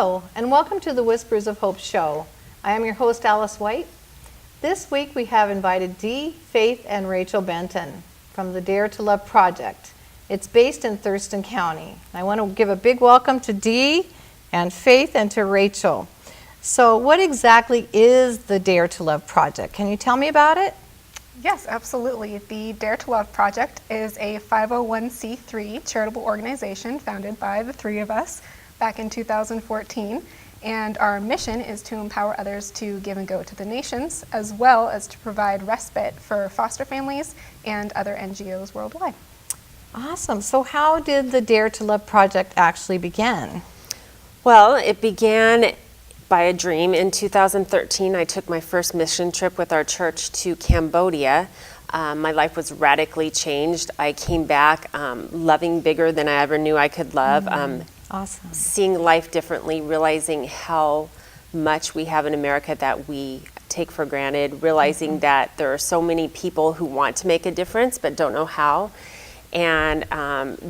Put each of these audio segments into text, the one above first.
Hello, and welcome to the Whispers of Hope show. I am your host, Alice White. This week we have invited Dee, Faith, and Rachel Benton from the Dare to Love project. It's based in Thurston County. I want to give a big welcome to Dee and Faith and to Rachel. So what exactly is the Dare to Love project? Can you tell me about it? Yes, absolutely. The Dare to Love project is a 501c3 charitable organization founded by the three of us back in 2014. And our mission is to empower others to give and go to the nations, as well as to provide respite for foster families and other NGOs worldwide. Awesome. So how did the Dare to Love project actually begin? Well, it began by a dream. In 2013, I took my first mission trip with our church to Cambodia. My life was radically changed. I came back loving bigger than I ever knew I could love. Awesome. Seeing life differently, realizing how much we have in America that we take for granted, realizing that there are so many people who want to make a difference but don't know how. And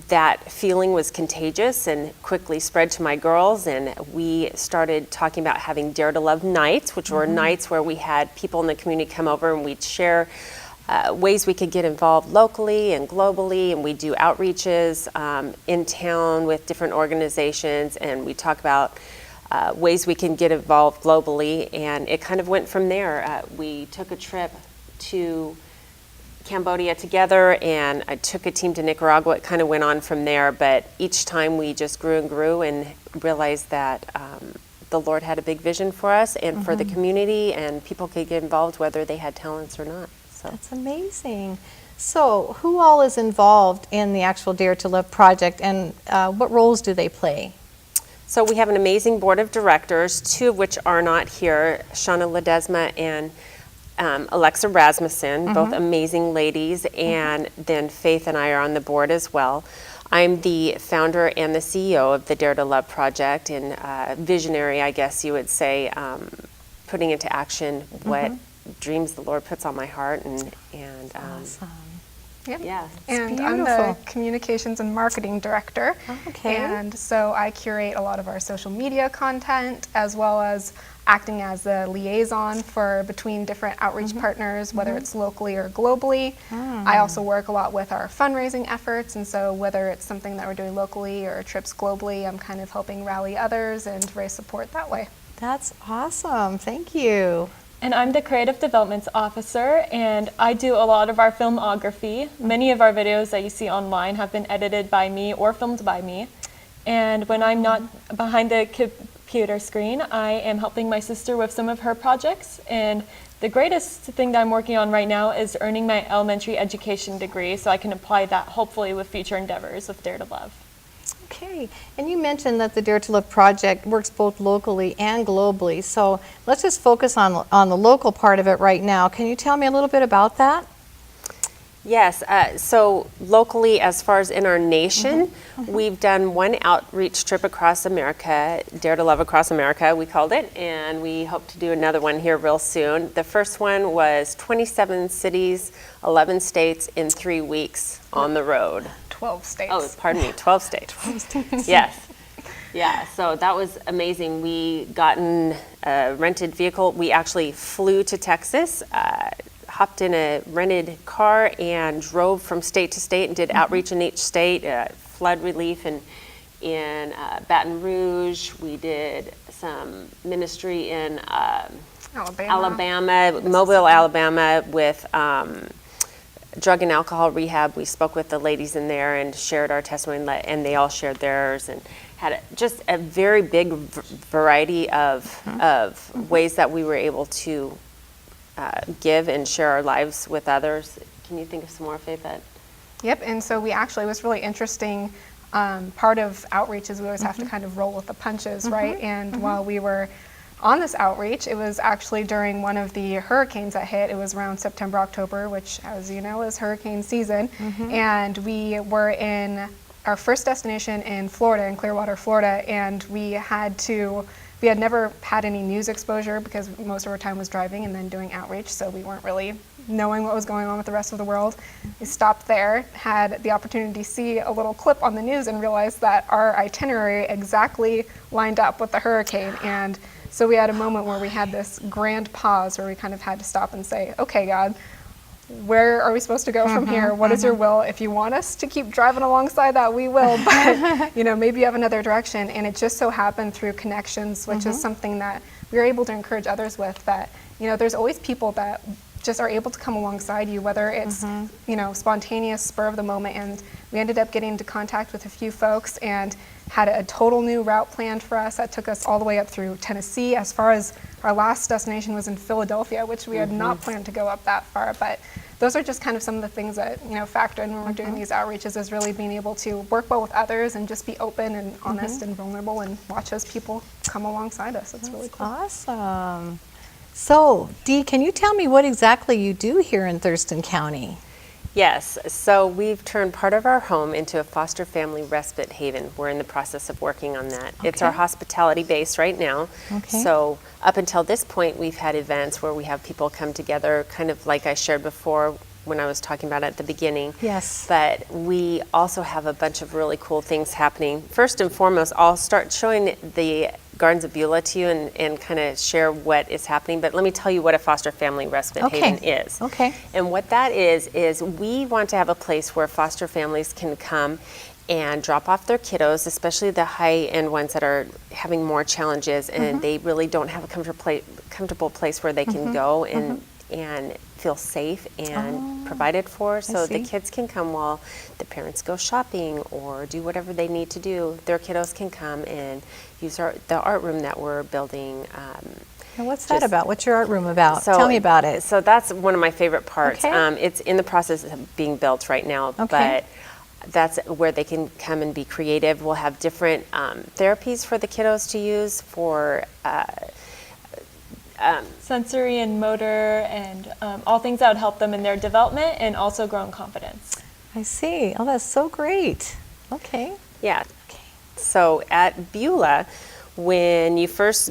that feeling was contagious and quickly spread to my girls, and we started talking about having Dare to Love nights, which were nights where we had people in the community come over and we'd share ways we could get involved locally and globally, and we do outreaches in town with different organizations, and we talk about ways we can get involved globally, and it kind of went from there. We took a trip to Cambodia together, and I took a team to Nicaragua. It kind of went on from there, but each time we just grew and grew and realized that the Lord had a big vision for us and for the community, and people could get involved whether they had talents or not. So. That's amazing. So who all is involved in the actual Dare to Love project, and what roles do they play? So we have an amazing board of directors, two of which are not here, Shauna Ledesma and Alexa Rasmussen, both amazing ladies, and then Faith and I are on the board as well. I'm the founder and the CEO of the Dare to Love project, and visionary, I guess you would say, putting into action what dreams the Lord puts on my heart, and Awesome. Yep. Yeah. And I'm the communications and marketing director. Okay. And so I curate a lot of our social media content, as well as acting as the liaison for between different outreach partners, whether it's locally or globally. I also work a lot with our fundraising efforts, and so whether it's something that we're doing locally or trips globally, I'm kind of helping rally others and raise support that way. That's awesome. Thank you. And I'm the Creative Development Officer, and I do a lot of our filmography. Many of our videos that you see online have been edited by me or filmed by me. And when I'm not behind the computer screen, I am helping my sister with some of her projects. And the greatest thing that I'm working on right now is earning my elementary education degree, so I can apply that hopefully with future endeavors with Dare to Love. Okay, and you mentioned that the Dare to Love project works both locally and globally, so let's just focus on the local part of it right now. Can you tell me a little bit about that? Yes, so locally, as far as in our nation, we've done one outreach trip across America, Dare to Love Across America, we called it, and we hope to do another one here real soon. The first one was 27 cities, 11 states in 3 weeks on the road. 12 states. Oh, pardon me, 12 states. 12 states. Yes. Yeah, so that was amazing. We got in a rented vehicle. We actually flew to Texas, hopped in a rented car and drove from state to state and did outreach in each state, flood relief in Baton Rouge. We did some ministry in Alabama, Mobile, Alabama, with drug and alcohol rehab. We spoke with the ladies in there and shared our testimony, and they all shared theirs, and had just a very big variety of ways that we were able to give and share our lives with others. Can you think of some more, Faith? Yep, and so we actually, it was really interesting. Part of outreach is we always have to kind of roll with the punches, right? And while we were on this outreach, it was actually during one of the hurricanes that hit. It was around September, October, which, as you know, is hurricane season. And we were in our first destination in Florida, in Clearwater, Florida, and we had to We had never had any news exposure because most of our time was driving and then doing outreach, so we weren't really knowing what was going on with the rest of the world. We stopped there, had the opportunity to see a little clip on the news and realized that our itinerary exactly lined up with the hurricane. And so we had a moment where we had this grand pause where we kind of had to stop and say, okay, God, where are we supposed to go from here? What is your will? If you want us to keep driving alongside that, we will, but maybe you have another direction. And it just so happened through connections, which is something that we are able to encourage others with, that, there's always people that just are able to come alongside you, whether it's, spontaneous, spur of the moment. And we ended up getting into contact with a few folks and had a total new route planned for us that took us all the way up through Tennessee. As far as our last destination was in Philadelphia, which we had not planned to go up that far, but those are just kind of some of the things that factor in when we're doing these outreaches, is really being able to work well with others and just be open and honest and vulnerable and watch as people come alongside us. It's really cool. Awesome. So, Dee, can you tell me what exactly you do here in Thurston County? Yes, so we've turned part of our home into a foster family respite haven. We're in the process of working on that. It's our hospitality base right now. Okay. So up until this point, we've had events where we have people come together, kind of like I shared before when I was talking about at the beginning. Yes. But we also have a bunch of really cool things happening. First and foremost, I'll start showing the Gardens of Beulah to you and kind of share what is happening. But let me tell you what a foster family respite haven is. Okay. And what that is we want to have a place where foster families can come and drop off their kiddos, especially the high-end ones that are having more challenges, and they really don't have a comfortable place where they can go and feel safe and provided for. So the kids can come while the parents go shopping or do whatever they need to do. Their kiddos can come and use the art room that we're building. And what's that about? What's your art room about? Tell me about it. So that's one of my favorite parts. Okay. It's in the process of being built right now, but that's where they can come and be creative. We'll have different therapies for the kiddos to use for sensory and motor and all things that would help them in their development and also grow in confidence. I see. Oh, that's so great. Okay. Yeah. So at Beulah, when you first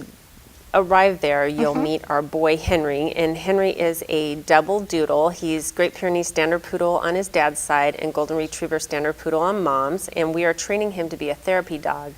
arrive there, you'll meet our boy Henry, and Henry is a double doodle. He's Great Pyrenees Standard Poodle on his dad's side and Golden Retriever Standard Poodle on mom's, and we are training him to be a therapy dog.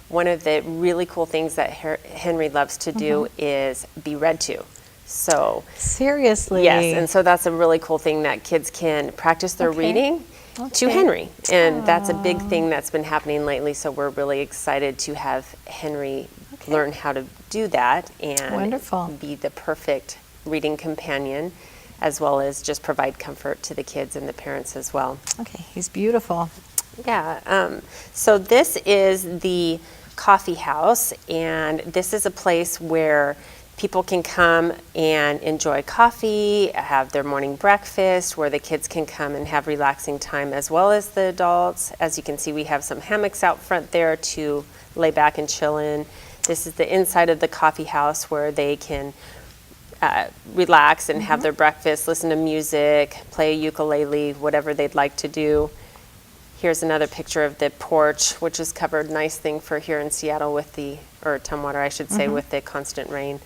One of the really cool things that Henry loves to do is be read to. So seriously? Yes, and so that's a really cool thing that kids can practice their reading to Henry, and that's a big thing that's been happening lately, so we're really excited to have Henry learn how to do that and be the perfect reading companion, as well as just provide comfort to the kids and the parents as well. Okay, he's beautiful. Yeah, so this is the coffee house, and this is a place where people can come and enjoy coffee, have their morning breakfast, where the kids can come and have relaxing time as well as the adults. As you can see, we have some hammocks out front there to lay back and chill in. This is the inside of the coffee house where they can relax and have their breakfast, listen to music, play a ukulele, whatever they'd like to do. Here's another picture of the porch, which is covered, nice thing for here in Seattle with or Tumwater, I should say, with the constant rain.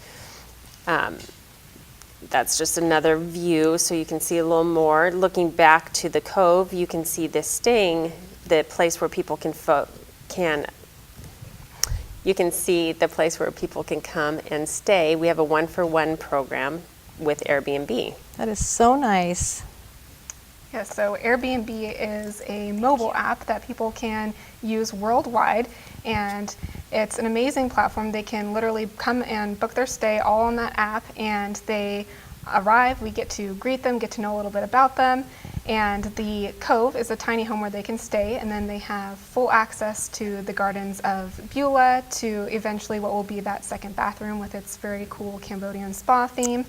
That's just another view, so you can see a little more. Looking back to the cove, you can see the sting, the place where people you can see the place where people can come and stay. We have a 1-for-1 program with Airbnb. That is so nice. Yes, so Airbnb is a mobile app that people can use worldwide, and it's an amazing platform. They can literally come and book their stay all on that app, and they arrive, we get to greet them, get to know a little bit about them, and the Cove is a tiny home where they can stay, and then they have full access to the Gardens of Beulah, to eventually what will be that second bathroom with its very cool Cambodian spa theme.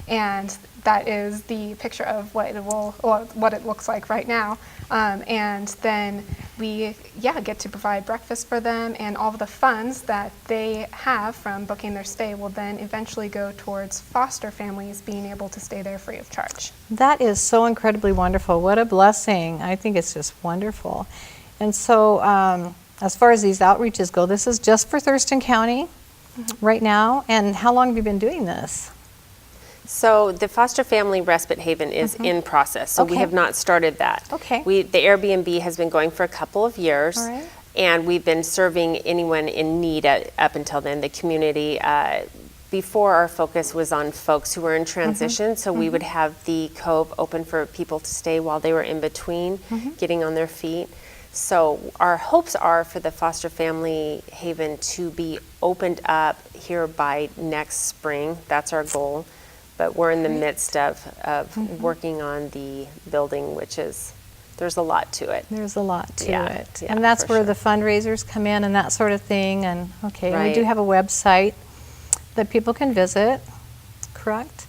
And that is the picture of what it looks like right now. And then we get to provide breakfast for them, and all of the funds that they have from booking their stay will then eventually go towards foster families being able to stay there free of charge. That is so incredibly wonderful. What a blessing. I think it's just wonderful. And so as far as these outreaches go, this is just for Thurston County? right now. And how long have you been doing this? So the foster family respite haven is in process, so we Okay. have not started that. Okay. The Airbnb has been going for a couple of years, All right. and we've been serving anyone in need up until then, the community. Before, our focus was on folks who were in transition, so we would have the cove open for people to stay while they were in between getting on their feet. So our hopes are for the foster family haven to be opened up here by next spring. That's our goal. But we're in the midst of working on the building, which is, there's a lot to it. There's a lot to Yeah, it. yeah, And that's for where sure. the fundraisers come in and that sort of thing. And okay, and we do Right. have a website that people can visit, correct?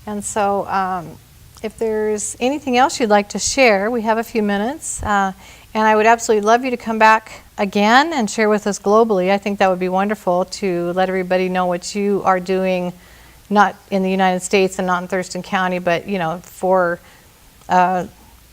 And so if there's anything else you'd like to share, we have a few minutes. And I would absolutely love you to come back again and share with us globally. I think that would be wonderful to let everybody know what you are doing, not in the United States and not in Thurston County, but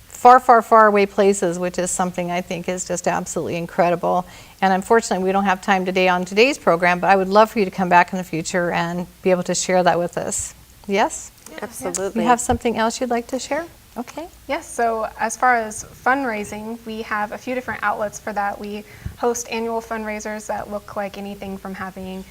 for far away places, which is something I think is just absolutely incredible. And unfortunately, we don't have time today on today's program, but I would love for you to come back in the future and be able to share that with us. Yes? Absolutely. You have something else you'd like to share? Okay. Yes, so as far as fundraising, we have a few different outlets for that. We host annual fundraisers that look like anything from having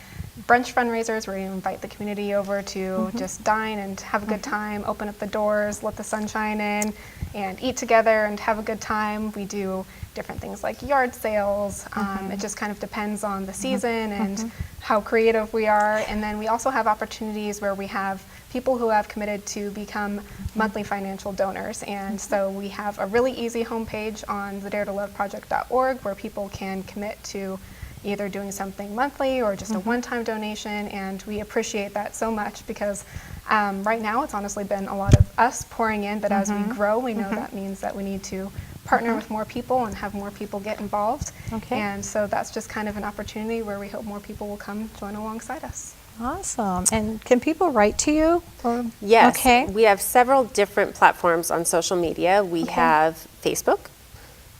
brunch fundraisers where you invite the community over to just dine and have a good time, open up the doors, let the sunshine in, and eat together and have a good time. We do different things like yard sales. It just kind of depends on the season and how creative we are. And then we also have opportunities where we have people who have committed to become monthly financial donors. And so we have a really easy homepage on the daretoloveproject.org where people can commit to either doing something monthly or just a one-time donation. And we appreciate that so much because right now it's honestly been a lot of us pouring in, but as we grow, we know that means that we need to partner with more people and have more people get involved. Okay. And so that's just kind of an opportunity where we hope more people will come join alongside us. Awesome. And can people write to you? Or, Yes. Okay. We have several different platforms on social media. We have Facebook,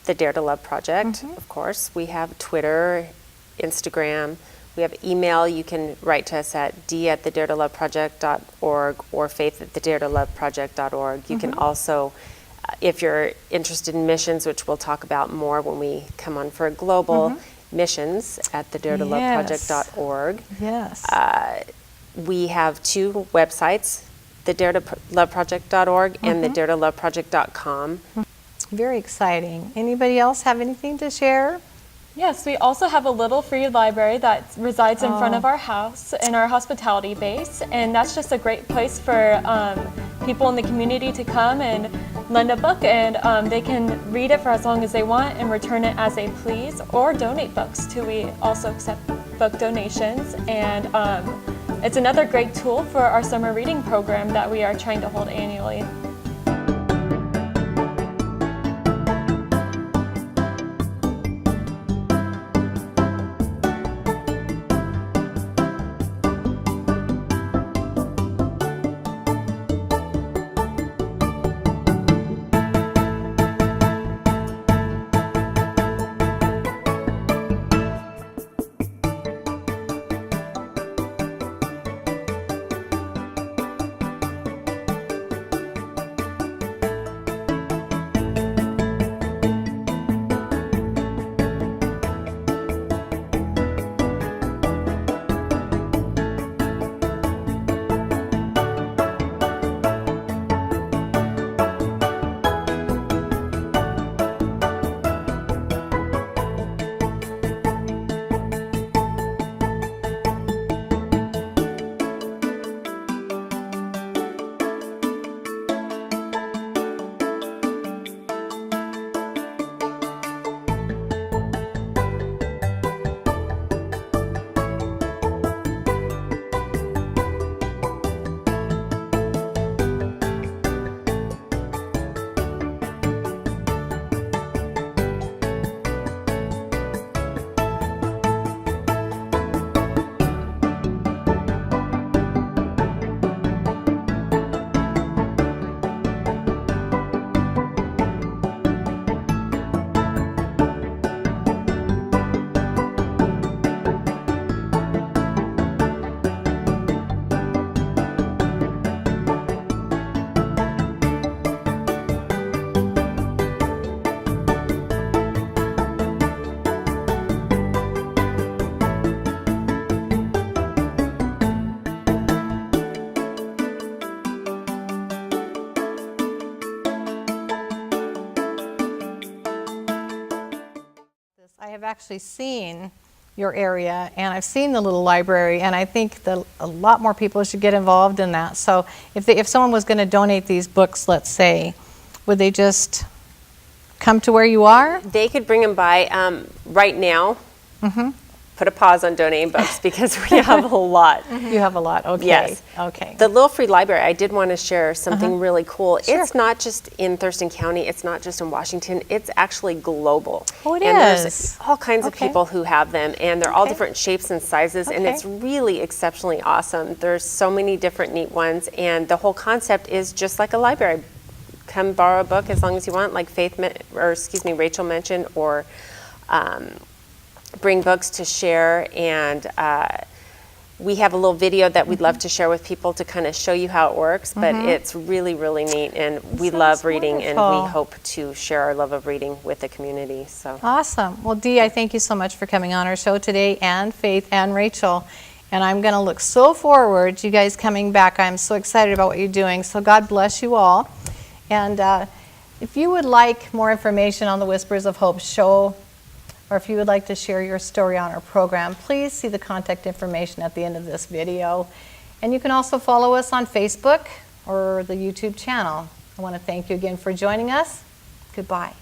the Dare to Love Project, of course. We have Twitter, Instagram. We have email. You can write to us at d@thedaretoloveproject.org or faith@thedaretoloveproject.org. You can also, if you're interested in missions, which we'll talk about more when we come on for global missions at thedaretoloveproject.org. Yes. We have two websites, the daretoloveproject.org and the daretoloveproject.com. Very exciting. Anybody else have anything to share? Yes, we also have a little free library that resides in front of our house in our hospitality base, and that's just a great place for people in the community to come and lend a book, and they can read it for as long as they want and return it as they please, or donate books too. We also accept book donations, and it's another great tool for our summer reading program that we are trying to hold annually. I've actually seen your area, and I've seen the little library, and I think that a lot more people should get involved in that. So if someone was going to donate these books, let's say, would they just come to where you are? They could bring them by right now. Mm-hmm. Put a pause on donating books because we have a lot. You have a lot, okay. Yes. Okay. The Little Free Library, I did want to share something really cool. Sure. It's not just in Thurston County, it's not just in Washington, it's actually global. Oh, it and is? There's all kinds of Okay. people who have them, and they're all Okay. different shapes and sizes, and Okay. it's really exceptionally awesome. There's so many different neat ones, and the whole concept is just like a library. Come borrow a book as long as you want, like Rachel mentioned, or bring books to share, and we have a little video that we'd love to share with people to kind of show you how it works, but it's really, really neat, and we love sounds reading, and wonderful. we hope to share our love of reading with the community. So Awesome. Well, Dee, I thank you so much for coming on our show today, and Faith and Rachel. And I'm going to look so forward to you guys coming back. I'm so excited about what you're doing. So God bless you all. And if you would like more information on the Whispers of Hope show, or if you would like to share your story on our program, please see the contact information at the end of this video. And you can also follow us on Facebook or the YouTube channel. I want to thank you again for joining us. Goodbye.